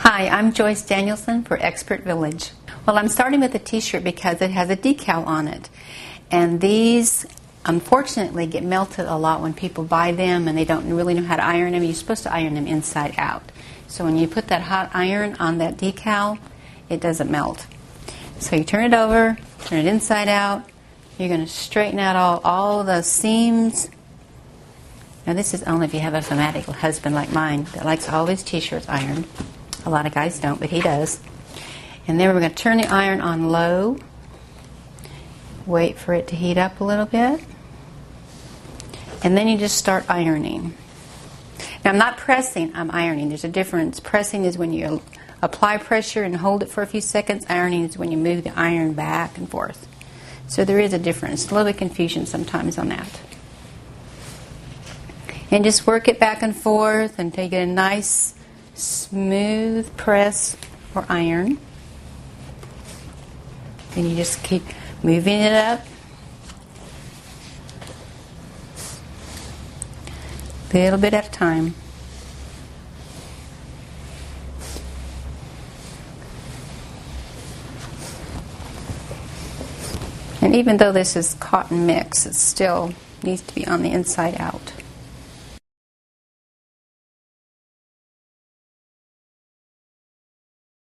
Hi, I'm Joyce Danielson for Expert Village. Well, I'm starting with a t-shirt because it has a decal on it. And these, unfortunately, get melted a lot when people buy them and they don't really know how to iron them. You're supposed to iron them inside out. So when you put that hot iron on that decal, it doesn't melt. So you turn it over, turn it inside out. You're going to straighten out all the seams. Now this is only if you have a fanatical husband like mine that likes all his t-shirts ironed. A lot of guys don't, but he does. And then we're going to turn the iron on low. Wait for it to heat up a little bit. And then you just start ironing. Now I'm not pressing, I'm ironing. There's a difference. Pressing is when you apply pressure and hold it for a few seconds. Ironing is when you move the iron back and forth. So there is a difference. A little bit of confusion sometimes on that. And just work it back and forth until you get a nice smooth press or iron. Then you just keep moving it up. A little bit at a time. And even though this is cotton mix, it still needs to be on the inside out.